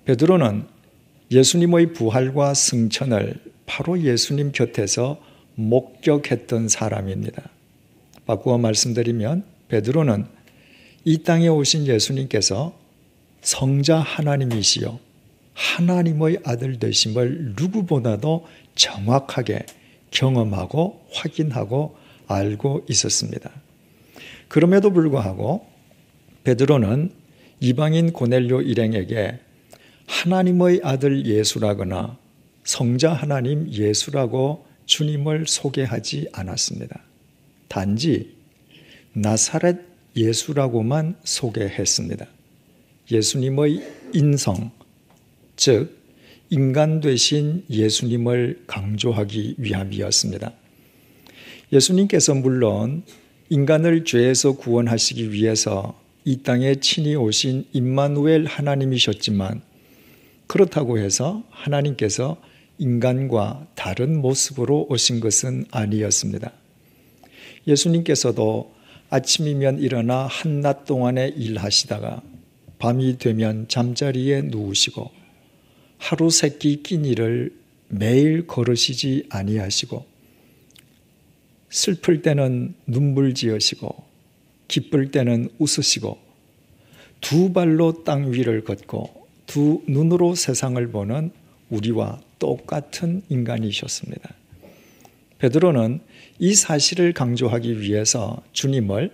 베드로는 예수님의 부활과 승천을 바로 예수님 곁에서 목격했던 사람입니다. 바꾸어 말씀드리면 베드로는 이 땅에 오신 예수님께서 성자 하나님이시요 하나님의 아들 되심을 누구보다도 정확하게 경험하고 확인하고 알고 있었습니다. 그럼에도 불구하고 베드로는 이방인 고넬료 일행에게 하나님의 아들 예수라거나 성자 하나님 예수라고 주님을 소개하지 않았습니다. 단지 나사렛 예수라고만 소개했습니다. 예수님의 인성, 즉 인간 되신 예수님을 강조하기 위함이었습니다. 예수님께서 물론 인간을 죄에서 구원하시기 위해서 이 땅에 친히 오신 임마누엘 하나님이셨지만 그렇다고 해서 하나님께서 인간과 다른 모습으로 오신 것은 아니었습니다. 예수님께서도 아침이면 일어나 한낮 동안에 일하시다가 밤이 되면 잠자리에 누우시고 하루 세끼 끼니를 매일 걸으시지 아니하시고 슬플 때는 눈물 지으시고 기쁠 때는 웃으시고 두 발로 땅 위를 걷고 두 눈으로 세상을 보는 우리와 똑같은 인간이셨습니다. 베드로는 이 사실을 강조하기 위해서 주님을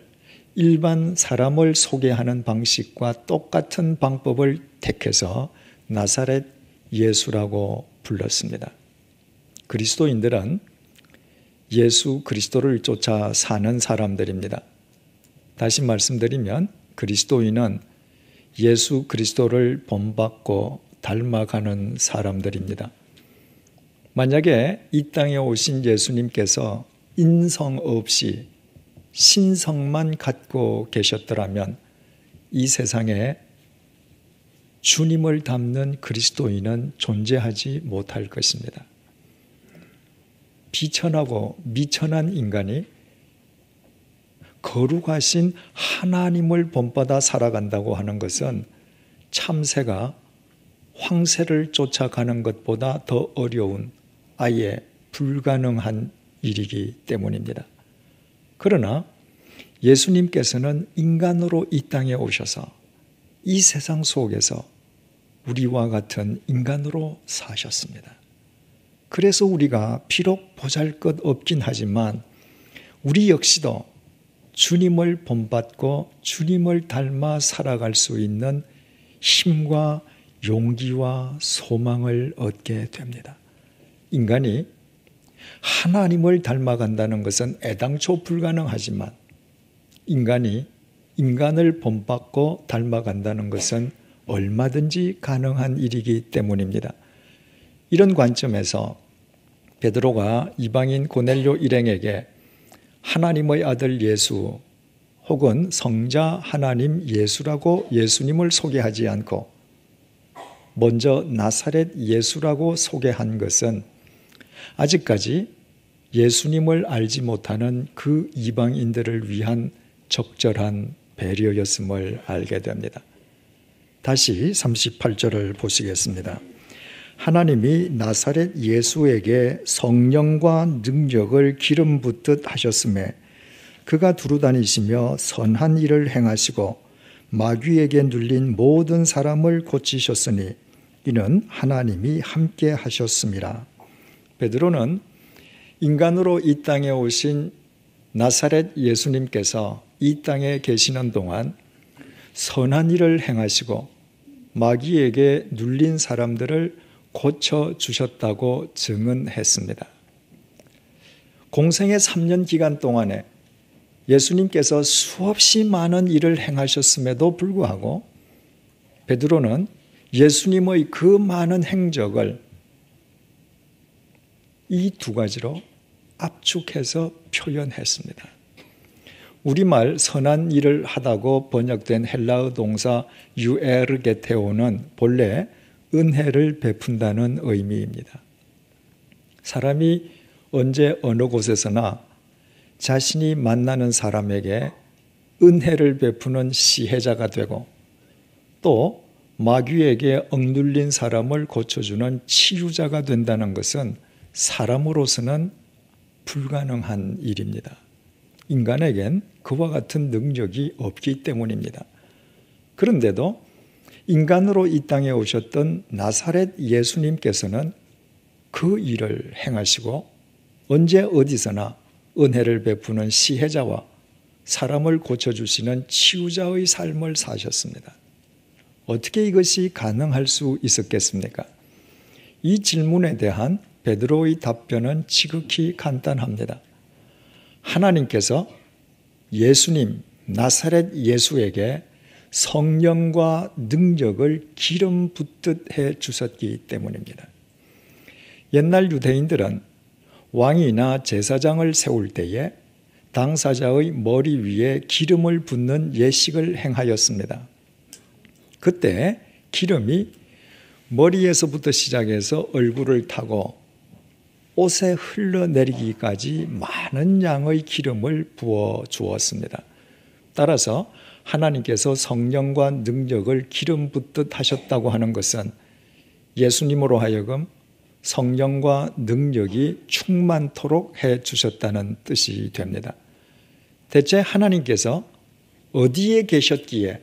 일반 사람을 소개하는 방식과 똑같은 방법을 택해서 나사렛 예수라고 불렀습니다. 그리스도인들은 예수 그리스도를 쫓아 사는 사람들입니다. 다시 말씀드리면 그리스도인은 예수 그리스도를 본받고 닮아가는 사람들입니다. 만약에 이 땅에 오신 예수님께서 인성 없이 신성만 갖고 계셨더라면 이 세상에 주님을 닮는 그리스도인은 존재하지 못할 것입니다. 비천하고 미천한 인간이 거룩하신 하나님을 본받아 살아간다고 하는 것은 참새가 황새를 쫓아가는 것보다 더 어려운 아예 불가능한 일이기 때문입니다. 그러나 예수님께서는 인간으로 이 땅에 오셔서 이 세상 속에서 우리와 같은 인간으로 사셨습니다. 그래서 우리가 비록 보잘것없긴 하지만 우리 역시도 주님을 본받고 주님을 닮아 살아갈 수 있는 힘과 용기와 소망을 얻게 됩니다. 인간이 하나님을 닮아간다는 것은 애당초 불가능하지만 인간이 인간을 본받고 닮아간다는 것은 얼마든지 가능한 일이기 때문입니다. 이런 관점에서 베드로가 이방인 고넬료 일행에게 하나님의 아들 예수 혹은 성자 하나님 예수라고 예수님을 소개하지 않고 먼저 나사렛 예수라고 소개한 것은 아직까지 예수님을 알지 못하는 그 이방인들을 위한 적절한 배려였음을 알게 됩니다. 다시 38절을 보시겠습니다. 하나님이 나사렛 예수에게 성령과 능력을 기름 붓듯 하셨음에 그가 두루다니시며 선한 일을 행하시고 마귀에게 눌린 모든 사람을 고치셨으니 이는 하나님이 함께 하셨음이라. 베드로는 인간으로 이 땅에 오신 나사렛 예수님께서 이 땅에 계시는 동안 선한 일을 행하시고 마귀에게 눌린 사람들을 고쳐주셨다고 증언했습니다. 공생의 3년 기간 동안에 예수님께서 수없이 많은 일을 행하셨음에도 불구하고 베드로는 예수님의 그 많은 행적을 이 두 가지로 압축해서 표현했습니다. 우리말 선한 일을 하다고 번역된 헬라어 동사 유에르게테오는 본래 은혜를 베푼다는 의미입니다. 사람이 언제 어느 곳에서나 자신이 만나는 사람에게 은혜를 베푸는 시혜자가 되고 또 마귀에게 억눌린 사람을 고쳐주는 치유자가 된다는 것은 사람으로서는 불가능한 일입니다. 인간에겐 그와 같은 능력이 없기 때문입니다. 그런데도 인간으로 이 땅에 오셨던 나사렛 예수님께서는 그 일을 행하시고 언제 어디서나 은혜를 베푸는 시혜자와 사람을 고쳐주시는 치유자의 삶을 사셨습니다. 어떻게 이것이 가능할 수 있었겠습니까? 이 질문에 대한 베드로의 답변은 지극히 간단합니다. 하나님께서 예수님, 나사렛 예수에게 성령과 능력을 기름 붓듯 해 주셨기 때문입니다. 옛날 유대인들은 왕이나 제사장을 세울 때에 당사자의 머리 위에 기름을 붓는 예식을 행하였습니다. 그때 기름이 머리에서부터 시작해서 얼굴을 타고 옷에 흘러내리기까지 많은 양의 기름을 부어 주었습니다. 따라서 하나님께서 성령과 능력을 기름 붓듯 하셨다고 하는 것은 예수님으로 하여금 성령과 능력이 충만토록 해 주셨다는 뜻이 됩니다. 대체 하나님께서 어디에 계셨기에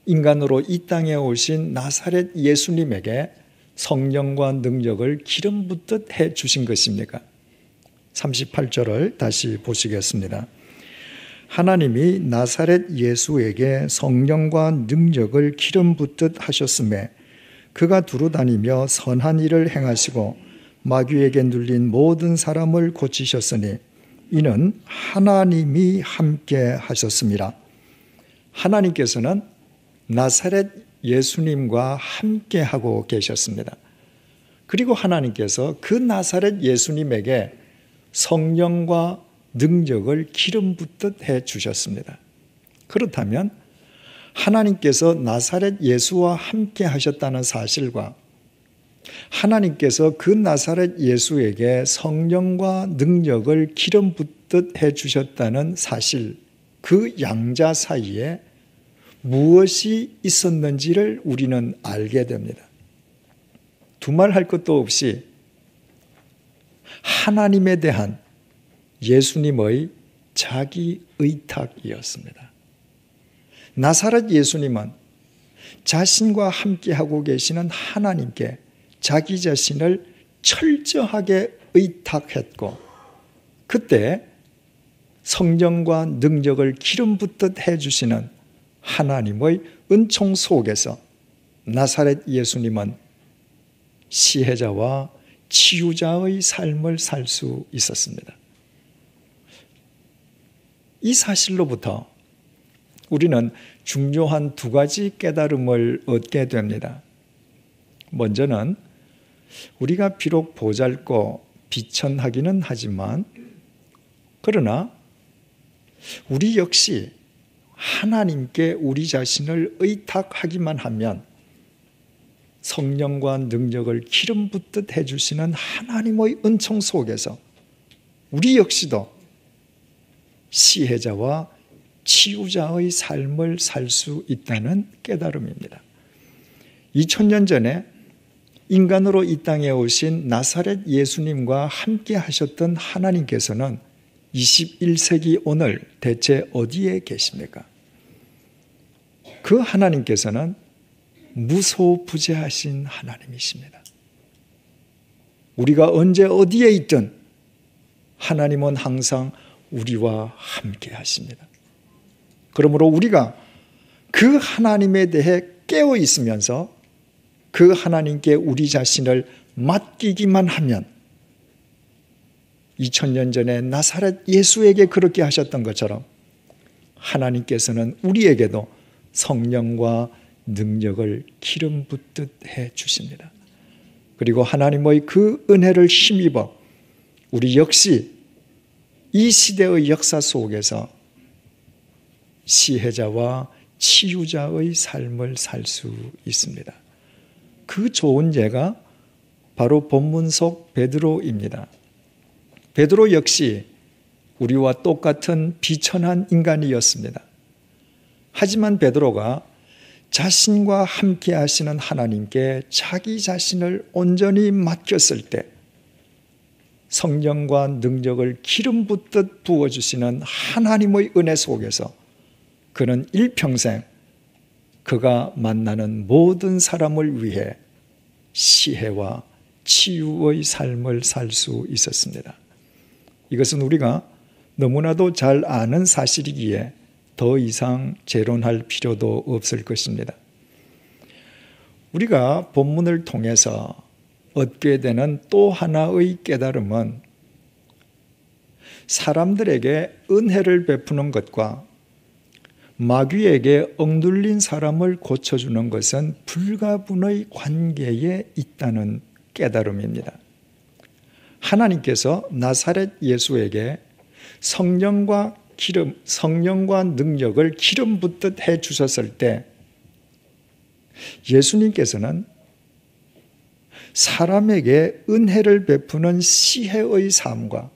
인간으로 이 땅에 오신 나사렛 예수님에게 성령과 능력을 기름 붓듯 해 주신 것입니까? 38절을 다시 보시겠습니다. 하나님이 나사렛 예수에게 성령과 능력을 기름 붓듯 하셨음에 그가 두루다니며 선한 일을 행하시고 마귀에게 눌린 모든 사람을 고치셨으니 이는 하나님이 함께 하셨습니다. 하나님께서는 나사렛 예수님과 함께 하고 계셨습니다. 그리고 하나님께서 그 나사렛 예수님에게 성령과 능력을 기름 붓듯 해 주셨습니다. 그렇다면 하나님께서 나사렛 예수와 함께 하셨다는 사실과 하나님께서 그 나사렛 예수에게 성령과 능력을 기름 붓듯 해 주셨다는 사실, 그 양자 사이에 무엇이 있었는지를 우리는 알게 됩니다. 두말할 것도 없이 하나님에 대한 예수님의 자기 의탁이었습니다. 나사렛 예수님은 자신과 함께하고 계시는 하나님께 자기 자신을 철저하게 의탁했고 그때 성령과 능력을 기름 붓듯 해주시는 하나님의 은총 속에서 나사렛 예수님은 시혜자와 치유자의 삶을 살 수 있었습니다. 이 사실로부터 우리는 중요한 두 가지 깨달음을 얻게 됩니다. 먼저는 우리가 비록 보잘것 비천하기는 하지만 그러나 우리 역시 하나님께 우리 자신을 의탁하기만 하면 성령과 능력을 기름 붓듯 해주시는 하나님의 은총 속에서 우리 역시도 시혜자와 치유자의 삶을 살 수 있다는 깨달음입니다. 2000년 전에 인간으로 이 땅에 오신 나사렛 예수님과 함께 하셨던 하나님께서는 21세기 오늘 대체 어디에 계십니까? 그 하나님께서는 무소부재하신 하나님이십니다. 우리가 언제 어디에 있든 하나님은 항상 우리와 함께 하십니다. 그러므로 우리가 그 하나님에 대해 깨어 있으면서 그 하나님께 우리 자신을 맡기기만 하면 2000년 전에 나사렛 예수에게 그렇게 하셨던 것처럼 하나님께서는 우리에게도 성령과 능력을 기름 붓듯 해 주십니다. 그리고 하나님의 그 은혜를 힘입어 우리 역시 이 시대의 역사 속에서 시혜자와 치유자의 삶을 살 수 있습니다. 그 좋은 예가 바로 본문 속 베드로입니다. 베드로 역시 우리와 똑같은 비천한 인간이었습니다. 하지만 베드로가 자신과 함께 하시는 하나님께 자기 자신을 온전히 맡겼을 때 성령과 능력을 기름 붓듯 부어주시는 하나님의 은혜 속에서 그는 일평생 그가 만나는 모든 사람을 위해 시혜와 치유의 삶을 살 수 있었습니다. 이것은 우리가 너무나도 잘 아는 사실이기에 더 이상 재론할 필요도 없을 것입니다. 우리가 본문을 통해서 얻게 되는 또 하나의 깨달음은 사람들에게 은혜를 베푸는 것과 마귀에게 억눌린 사람을 고쳐주는 것은 불가분의 관계에 있다는 깨달음입니다. 하나님께서 나사렛 예수에게 성령과 능력을 기름 붓듯 해 주셨을 때 예수님께서는 사람에게 은혜를 베푸는 시혜의 삶과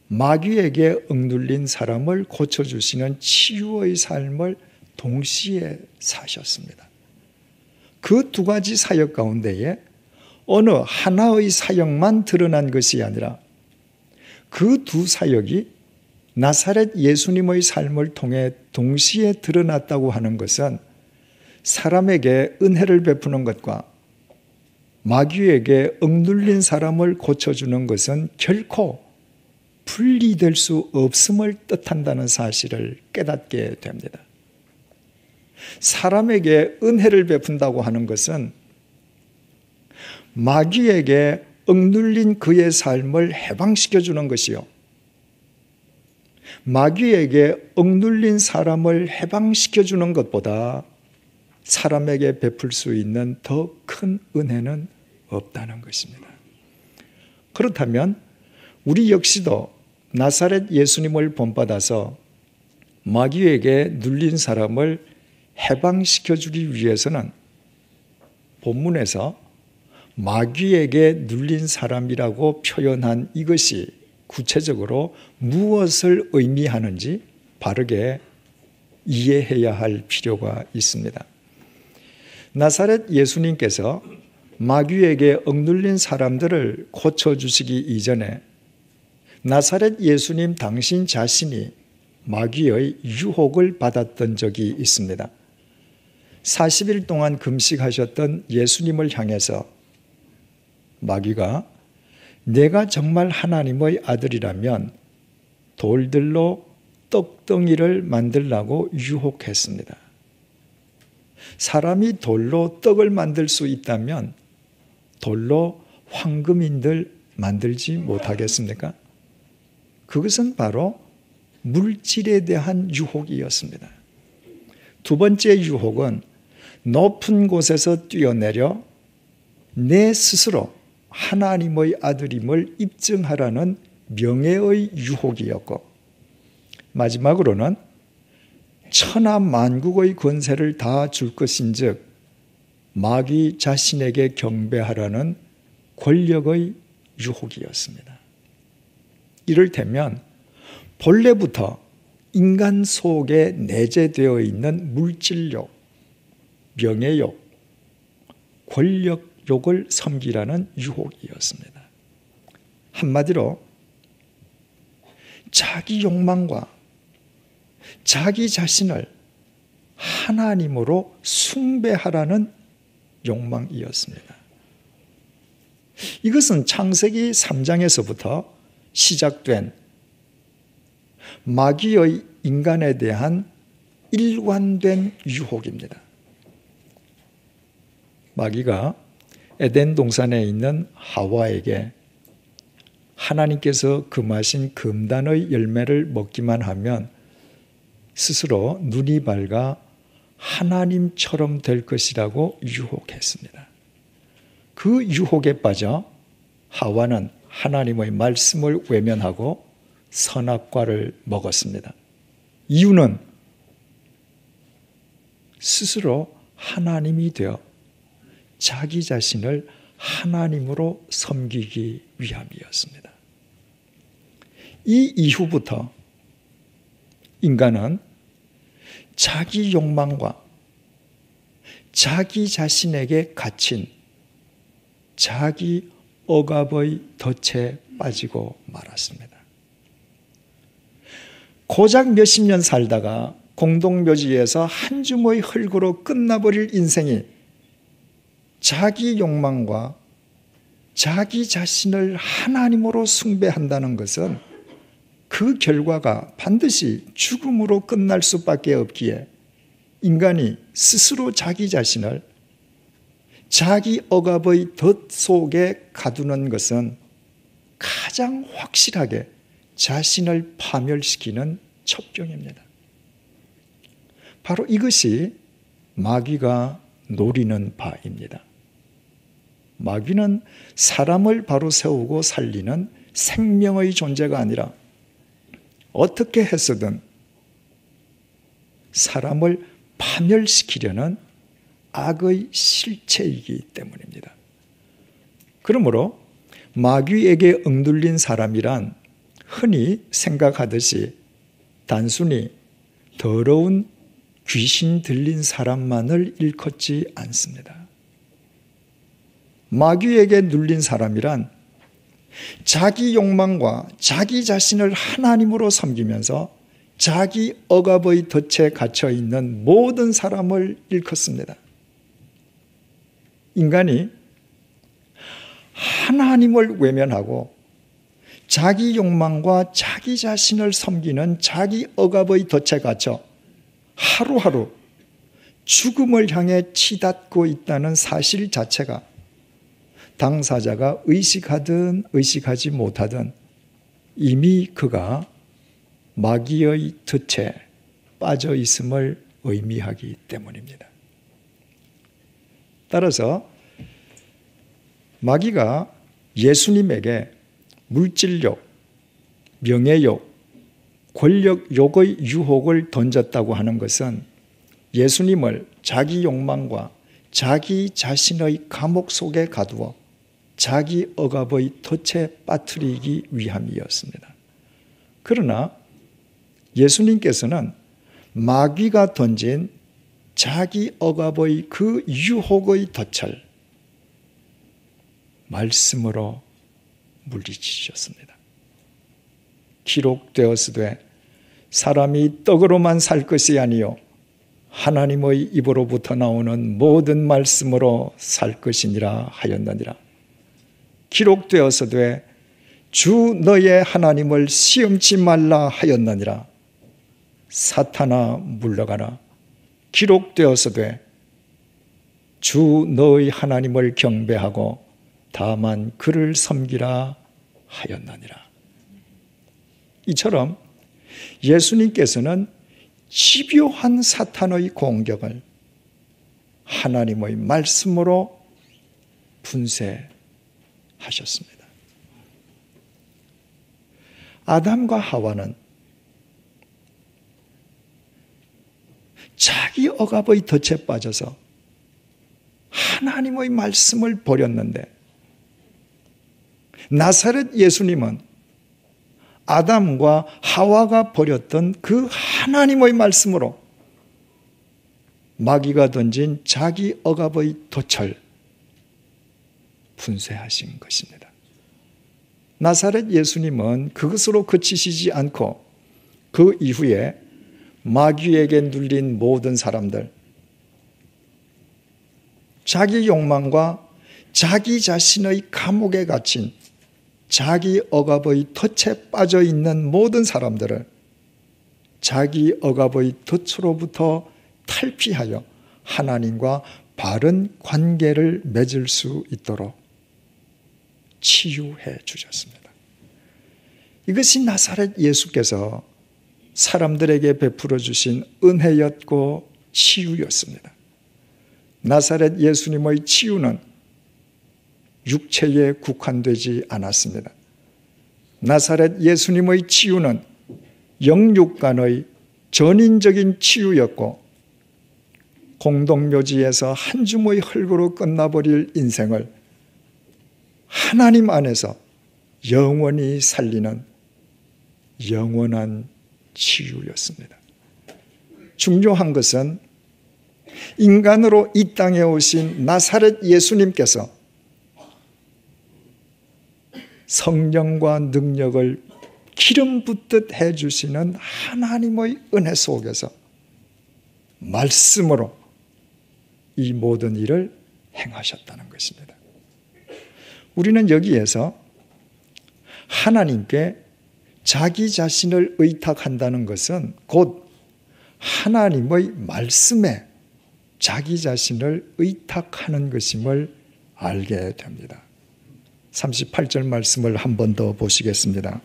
마귀에게 억눌린 사람을 고쳐주시는 치유의 삶을 동시에 사셨습니다. 그 두 가지 사역 가운데에 어느 하나의 사역만 드러난 것이 아니라 그 두 사역이 나사렛 예수님의 삶을 통해 동시에 드러났다고 하는 것은 사람에게 은혜를 베푸는 것과 마귀에게 억눌린 사람을 고쳐주는 것은 결코 분리될 수 없음을 뜻한다는 사실을 깨닫게 됩니다. 사람에게 은혜를 베푼다고 하는 것은 마귀에게 억눌린 그의 삶을 해방시켜주는 것이요, 마귀에게 억눌린 사람을 해방시켜주는 것보다 사람에게 베풀 수 있는 더 큰 은혜는 없다는 것입니다. 그렇다면 우리 역시도 나사렛 예수님을 본받아서 마귀에게 눌린 사람을 해방시켜주기 위해서는 본문에서 마귀에게 눌린 사람이라고 표현한 이것이 구체적으로 무엇을 의미하는지 바르게 이해해야 할 필요가 있습니다. 나사렛 예수님께서 마귀에게 억눌린 사람들을 고쳐주시기 이전에 나사렛 예수님 당신 자신이 마귀의 유혹을 받았던 적이 있습니다. 40일 동안 금식하셨던 예수님을 향해서 마귀가 내가 정말 하나님의 아들이라면 돌들로 떡덩이를 만들라고 유혹했습니다. 사람이 돌로 떡을 만들 수 있다면 돌로 황금인들 만들지 못하겠습니까? 그것은 바로 물질에 대한 유혹이었습니다. 두 번째 유혹은 높은 곳에서 뛰어내려 내 스스로 하나님의 아들임을 입증하라는 명예의 유혹이었고, 마지막으로는 천하 만국의 권세를 다 줄 것인즉 마귀 자신에게 경배하라는 권력의 유혹이었습니다. 이를테면 본래부터 인간 속에 내재되어 있는 물질욕, 명예욕, 권력욕을 섬기라는 유혹이었습니다. 한마디로 자기 욕망과 자기 자신을 하나님으로 숭배하라는 욕망이었습니다. 이것은 창세기 3장에서부터 시작된 마귀의 인간에 대한 일관된 유혹입니다. 마귀가 에덴 동산에 있는 하와에게 하나님께서 금하신 금단의 열매를 먹기만 하면 스스로 눈이 밝아 하나님처럼 될 것이라고 유혹했습니다. 그 유혹에 빠져 하와는 하나님의 말씀을 외면하고 선악과를 먹었습니다. 이유는 스스로 하나님이 되어 자기 자신을 하나님으로 섬기기 위함이었습니다. 이 이후부터 인간은 자기 욕망과 자기 자신에게 갇힌 자기 억압의 덫에 빠지고 말았습니다. 고작 몇십 년 살다가 공동묘지에서 한 줌의 흙으로 끝나버릴 인생이 자기 욕망과 자기 자신을 하나님으로 숭배한다는 것은 그 결과가 반드시 죽음으로 끝날 수밖에 없기에 인간이 스스로 자기 자신을 자기 억압의 덫 속에 가두는 것은 가장 확실하게 자신을 파멸시키는 첩경입니다. 바로 이것이 마귀가 노리는 바입니다. 마귀는 사람을 바로 세우고 살리는 생명의 존재가 아니라 어떻게 해서든 사람을 파멸시키려는 악의 실체이기 때문입니다. 그러므로 마귀에게 억눌린 사람이란 흔히 생각하듯이 단순히 더러운 귀신 들린 사람만을 일컫지 않습니다. 마귀에게 눌린 사람이란 자기 욕망과 자기 자신을 하나님으로 섬기면서 자기 억압의 덫에 갇혀 있는 모든 사람을 일컫습니다. 인간이 하나님을 외면하고 자기 욕망과 자기 자신을 섬기는 자기 억압의 덫에 갇혀 하루하루 죽음을 향해 치닫고 있다는 사실 자체가 당사자가 의식하든 의식하지 못하든 이미 그가 마귀의 덫에 빠져 있음을 의미하기 때문입니다. 따라서 마귀가 예수님에게 물질욕, 명예욕, 권력욕의 유혹을 던졌다고 하는 것은 예수님을 자기 욕망과 자기 자신의 감옥 속에 가두어 자기 억압의 덫에 빠뜨리기 위함이었습니다. 그러나 예수님께서는 마귀가 던진 자기 억압의 그 유혹의 덫을 말씀으로 물리치셨습니다. 기록되었으되 사람이 떡으로만 살 것이 아니요 하나님의 입으로부터 나오는 모든 말씀으로 살 것이니라 하였느니라. 기록되었으되 주 너의 하나님을 시험치 말라 하였느니라. 사탄아 물러가라. 기록되었으되 주 너의 하나님을 경배하고 다만 그를 섬기라 하였느니라. 이처럼 예수님께서는 집요한 사탄의 공격을 하나님의 말씀으로 분쇄하셨습니다. 아담과 하와는 자기 억압의 덫에 빠져서 하나님의 말씀을 버렸는데 나사렛 예수님은 아담과 하와가 버렸던 그 하나님의 말씀으로 마귀가 던진 자기 억압의 덫을 분쇄하신 것입니다. 나사렛 예수님은 그것으로 그치시지 않고 그 이후에 마귀에게 눌린 모든 사람들, 자기 욕망과 자기 자신의 감옥에 갇힌 자기 억압의 덫에 빠져 있는 모든 사람들을 자기 억압의 덫으로부터 탈피하여 하나님과 바른 관계를 맺을 수 있도록 치유해 주셨습니다. 이것이 나사렛 예수께서 사람들에게 베풀어 주신 은혜였고 치유였습니다. 나사렛 예수님의 치유는 육체에 국한되지 않았습니다. 나사렛 예수님의 치유는 영육 간의 전인적인 치유였고 공동묘지에서 한 줌의 흙으로 끝나버릴 인생을 하나님 안에서 영원히 살리는 영원한 치유였습니다. 중요한 것은 인간으로 이 땅에 오신 나사렛 예수님께서 성령과 능력을 기름 붓듯 해주시는 하나님의 은혜 속에서 말씀으로 이 모든 일을 행하셨다는 것입니다. 우리는 여기에서 하나님께 자기 자신을 의탁한다는 것은 곧 하나님의 말씀에 자기 자신을 의탁하는 것임을 알게 됩니다. 38절 말씀을 한 번 더 보시겠습니다.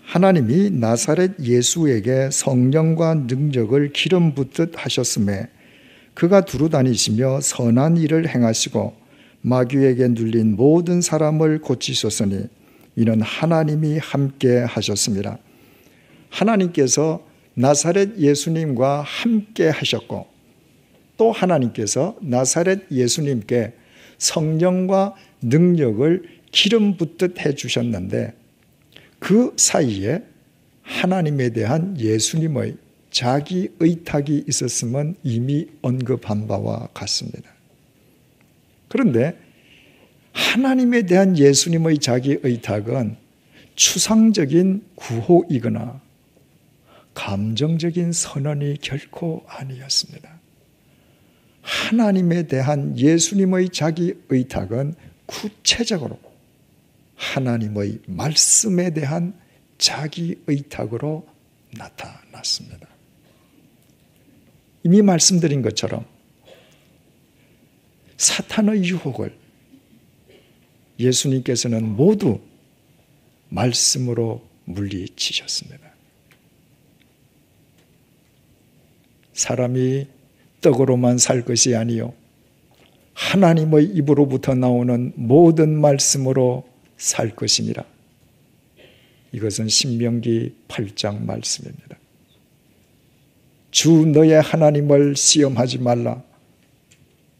하나님이 나사렛 예수에게 성령과 능력을 기름 붓듯 하셨음에 그가 두루 다니시며 선한 일을 행하시고 마귀에게 눌린 모든 사람을 고치셨으니 이는 하나님이 함께 하셨습니다. 하나님께서 나사렛 예수님과 함께 하셨고 또 하나님께서 나사렛 예수님께 성령과 능력을 기름 붓듯 해주셨는데 그 사이에 하나님에 대한 예수님의 자기 의탁이 있었음은 이미 언급한 바와 같습니다. 그런데 하나님에 대한 예수님의 자기 의탁은 추상적인 구호이거나 감정적인 선언이 결코 아니었습니다. 하나님에 대한 예수님의 자기 의탁은 구체적으로 하나님의 말씀에 대한 자기 의탁으로 나타났습니다. 이미 말씀드린 것처럼 사탄의 유혹을 예수님께서는 모두 말씀으로 물리치셨습니다. 사람이 떡으로만 살 것이 아니요 하나님의 입으로부터 나오는 모든 말씀으로 살 것이니라. 이것은 신명기 8장 말씀입니다. 주 너의 하나님을 시험하지 말라.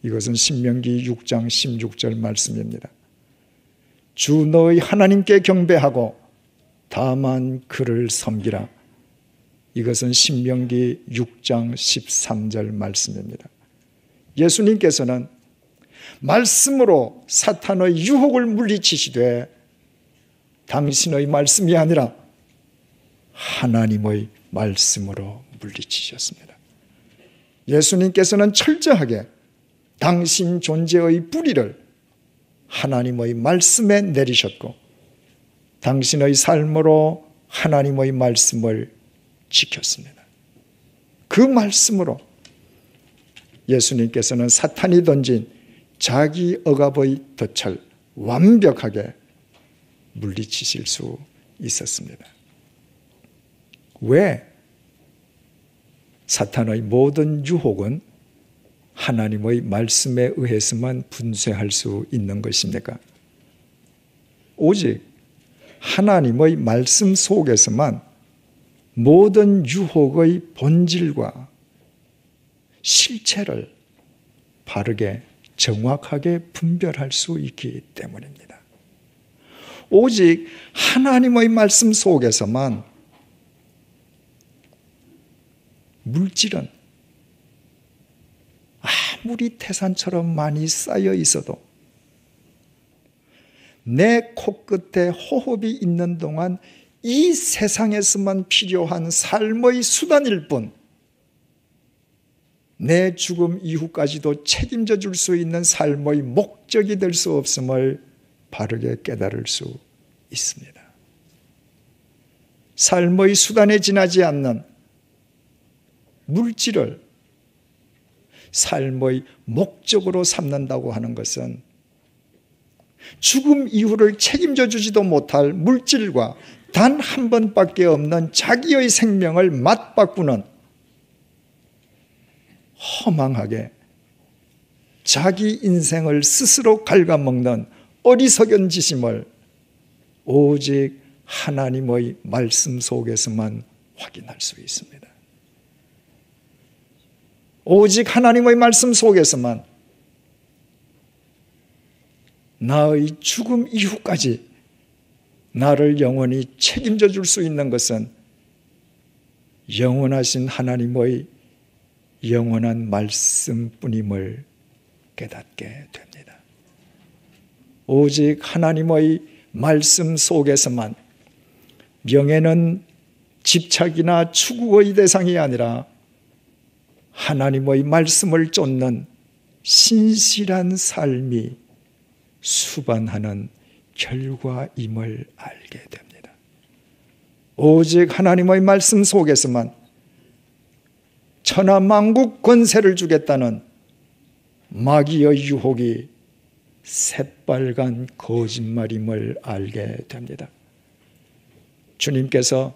이것은 신명기 6장 16절 말씀입니다. 주 너의 하나님께 경배하고 다만 그를 섬기라. 이것은 신명기 6장 13절 말씀입니다. 예수님께서는 말씀으로 사탄의 유혹을 물리치시되 당신의 말씀이 아니라 하나님의 말씀으로 물리치셨습니다. 예수님께서는 철저하게 당신 존재의 뿌리를 하나님의 말씀에 내리셨고 당신의 삶으로 하나님의 말씀을 지켰습니다. 그 말씀으로 예수님께서는 사탄이 던진 자기 억압의 덫을 완벽하게 물리치실 수 있었습니다. 왜 사탄의 모든 유혹은 하나님의 말씀에 의해서만 분쇄할 수 있는 것입니까? 오직 하나님의 말씀 속에서만 모든 유혹의 본질과 실체를 바르게 정확하게 분별할 수 있기 때문입니다. 오직 하나님의 말씀 속에서만 물질은 아무리 태산처럼 많이 쌓여 있어도 내 코끝에 호흡이 있는 동안 이 세상에서만 필요한 삶의 수단일 뿐 내 죽음 이후까지도 책임져 줄 수 있는 삶의 목적이 될 수 없음을 바르게 깨달을 수 있습니다. 삶의 수단에 지나지 않는 물질을 삶의 목적으로 삼는다고 하는 것은 죽음 이후를 책임져 주지도 못할 물질과 단 한 번밖에 없는 자기의 생명을 맞바꾸는 허망하게 자기 인생을 스스로 갉아먹는 어리석은 짓임을 오직 하나님의 말씀 속에서만 확인할 수 있습니다. 오직 하나님의 말씀 속에서만 나의 죽음 이후까지 나를 영원히 책임져 줄 수 있는 것은 영원하신 하나님의 영원한 말씀뿐임을 깨닫게 됩니다. 오직 하나님의 말씀 속에서만 명예는 집착이나 추구의 대상이 아니라 하나님의 말씀을 쫓는 신실한 삶이 수반하는 결과임을 알게 됩니다. 오직 하나님의 말씀 속에서만 천하만국 권세를 주겠다는 마귀의 유혹이 새빨간 거짓말임을 알게 됩니다. 주님께서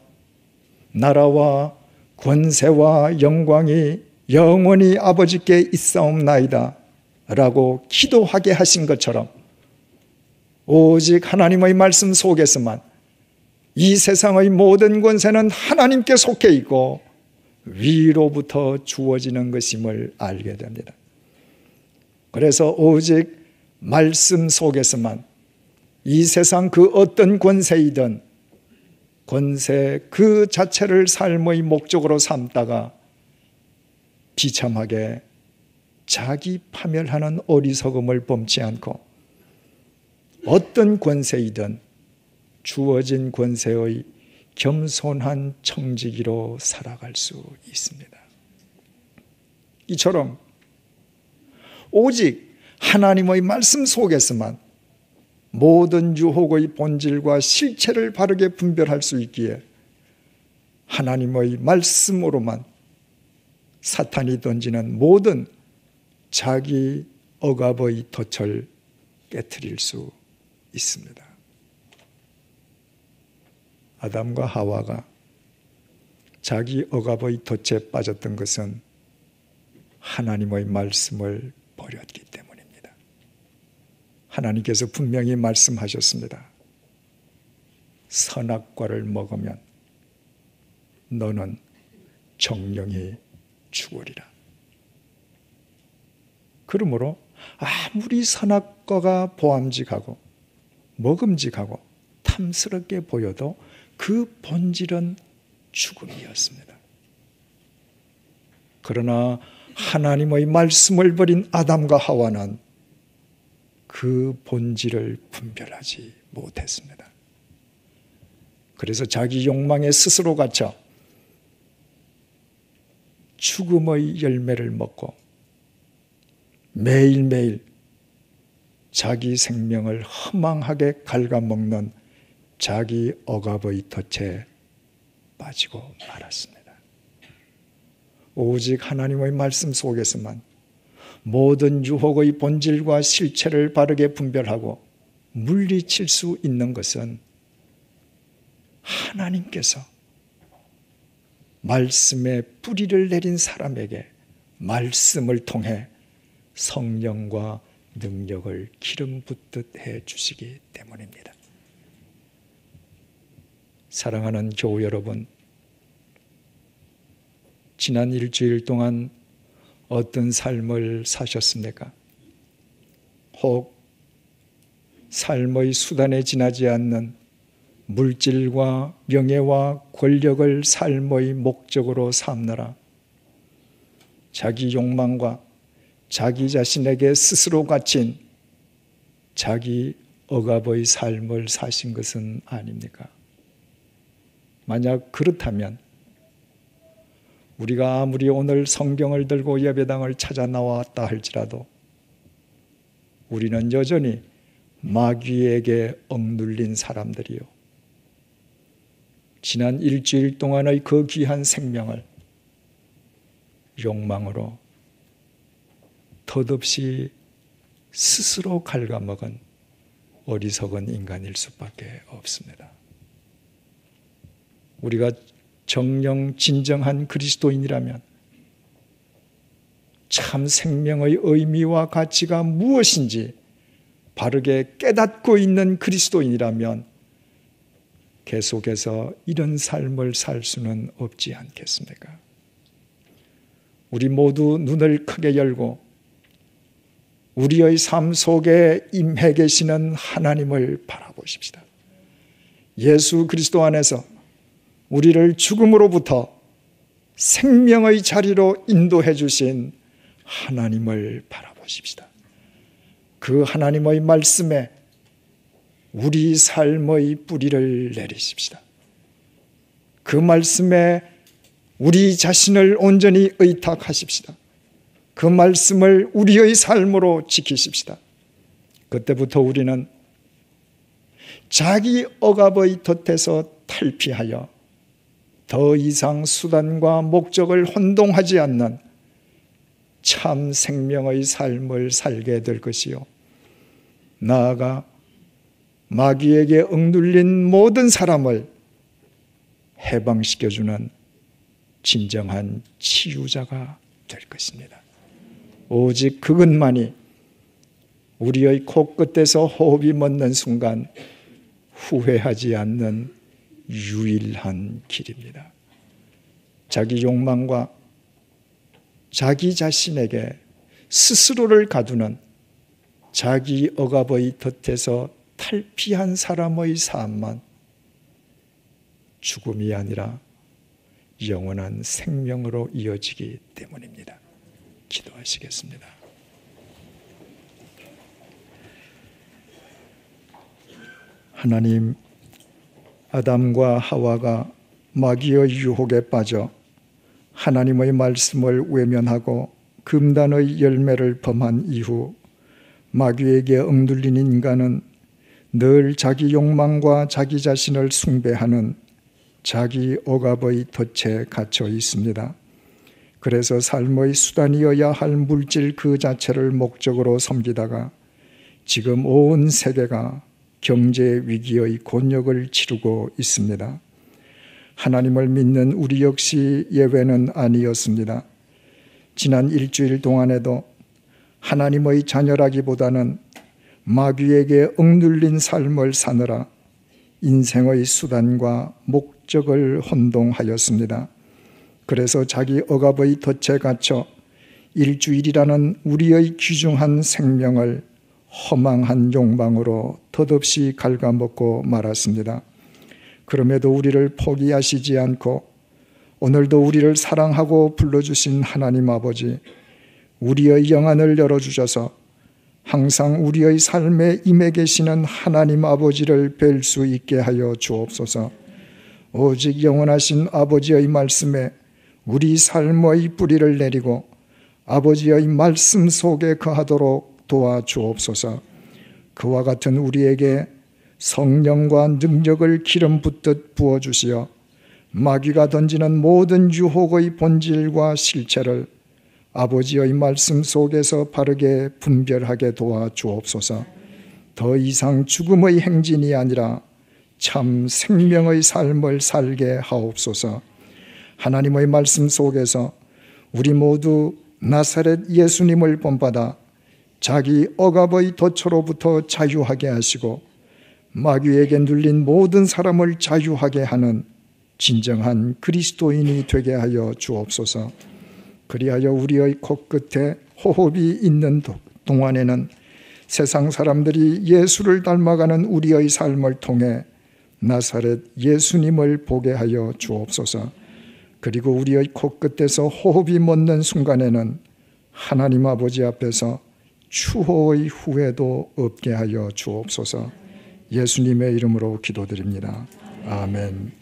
나라와 권세와 영광이 영원히 아버지께 있사옵나이다 라고 기도하게 하신 것처럼 오직 하나님의 말씀 속에서만 이 세상의 모든 권세는 하나님께 속해 있고 위로부터 주어지는 것임을 알게 됩니다. 그래서 오직 말씀 속에서만 이 세상 그 어떤 권세이든 권세 그 자체를 삶의 목적으로 삼다가 비참하게 자기 파멸하는 어리석음을 범치 않고 어떤 권세이든 주어진 권세의 겸손한 청지기로 살아갈 수 있습니다. 이처럼 오직 하나님의 말씀 속에서만 모든 유혹의 본질과 실체를 바르게 분별할 수 있기에 하나님의 말씀으로만 사탄이 던지는 모든 자기 억압의 덫을 깨트릴 수 있습니다. 아담과 하와가 자기 억압의 덫에 빠졌던 것은 하나님의 말씀을 버렸기 때문입니다. 하나님께서 분명히 말씀하셨습니다. 선악과를 먹으면 너는 정령이 죽으리라. 그러므로 아무리 선악과가 보암직하고 먹음직하고 탐스럽게 보여도 그 본질은 죽음이었습니다. 그러나 하나님의 말씀을 버린 아담과 하와는 그 본질을 분별하지 못했습니다. 그래서 자기 욕망에 스스로 갇혀 죽음의 열매를 먹고 매일매일 자기 생명을 허망하게 갉아먹는 자기 억압의 덫에 빠지고 말았습니다. 오직 하나님의 말씀 속에서만 모든 유혹의 본질과 실체를 바르게 분별하고 물리칠 수 있는 것은 하나님께서 말씀의 뿌리를 내린 사람에게 말씀을 통해 성령과 능력을 기름 붓듯 해 주시기 때문입니다. 사랑하는 교우 여러분, 지난 일주일 동안 어떤 삶을 사셨습니까? 혹 삶의 수단에 지나지 않는 물질과 명예와 권력을 삶의 목적으로 삼느라 자기 욕망과 자기 자신에게 스스로 갇힌 자기 억압의 삶을 사신 것은 아닙니까? 만약 그렇다면 우리가 아무리 오늘 성경을 들고 예배당을 찾아 나왔다 할지라도 우리는 여전히 마귀에게 억눌린 사람들이요. 지난 일주일 동안의 그 귀한 생명을 욕망으로 덧없이 스스로 갉아먹은 어리석은 인간일 수밖에 없습니다. 우리가 정령 진정한 그리스도인이라면 참 생명의 의미와 가치가 무엇인지 바르게 깨닫고 있는 그리스도인이라면 계속해서 이런 삶을 살 수는 없지 않겠습니까? 우리 모두 눈을 크게 열고 우리의 삶 속에 임해 계시는 하나님을 바라보십시다. 예수 그리스도 안에서 우리를 죽음으로부터 생명의 자리로 인도해 주신 하나님을 바라보십시다. 그 하나님의 말씀에 우리 삶의 뿌리를 내리십시다. 그 말씀에 우리 자신을 온전히 의탁하십시다. 그 말씀을 우리의 삶으로 지키십시다. 그때부터 우리는 자기 억압의 덫에서 탈피하여 더 이상 수단과 목적을 혼동하지 않는 참 생명의 삶을 살게 될 것이요, 나아가 마귀에게 억눌린 모든 사람을 해방시켜주는 진정한 치유자가 될 것입니다. 오직 그것만이 우리의 코끝에서 호흡이 멎는 순간 후회하지 않는 유일한 길입니다. 자기 욕망과 자기 자신에게 스스로를 가두는 자기 억압의 덫에서 탈피한 사람의 삶만 죽음이 아니라 영원한 생명으로 이어지기 때문입니다. 기도하시겠습니다. 하나님, 아담과 하와가 마귀의 유혹에 빠져 하나님의 말씀을 외면하고 금단의 열매를 범한 이후 마귀에게 억눌린 인간은 늘 자기 욕망과 자기 자신을 숭배하는 자기 억압의 덫에 갇혀 있습니다. 그래서 삶의 수단이어야 할 물질 그 자체를 목적으로 섬기다가 지금 온 세계가 경제 위기의 곤욕을 치르고 있습니다. 하나님을 믿는 우리 역시 예외는 아니었습니다. 지난 일주일 동안에도 하나님의 자녀라기보다는 마귀에게 억눌린 삶을 사느라 인생의 수단과 목적을 혼동하였습니다. 그래서 자기 억압의 덫에 갇혀 일주일이라는 우리의 귀중한 생명을 허망한 욕망으로 덧없이 갉아먹고 말았습니다. 그럼에도 우리를 포기하시지 않고 오늘도 우리를 사랑하고 불러주신 하나님 아버지, 우리의 영안을 열어주셔서 항상 우리의 삶에 임해 계시는 하나님 아버지를 뵐 수 있게 하여 주옵소서. 오직 영원하신 아버지의 말씀에 우리 삶의 뿌리를 내리고 아버지의 말씀 속에 거하도록 도와주옵소서. 그와 같은 우리에게 성령과 능력을 기름 붓듯 부어주시어 마귀가 던지는 모든 유혹의 본질과 실체를 아버지의 말씀 속에서 바르게 분별하게 도와주옵소서. 더 이상 죽음의 행진이 아니라 참 생명의 삶을 살게 하옵소서. 하나님의 말씀 속에서 우리 모두 나사렛 예수님을 본받아 자기 억압의 덫으로부터 자유하게 하시고 마귀에게 눌린 모든 사람을 자유하게 하는 진정한 그리스도인이 되게 하여 주옵소서. 그리하여 우리의 코끝에 호흡이 있는 동안에는 세상 사람들이 예수를 닮아가는 우리의 삶을 통해 나사렛 예수님을 보게 하여 주옵소서. 그리고 우리의 코끝에서 호흡이 멎는 순간에는 하나님 아버지 앞에서 추호의 후회도 없게 하여 주옵소서. 예수님의 이름으로 기도드립니다. 아멘.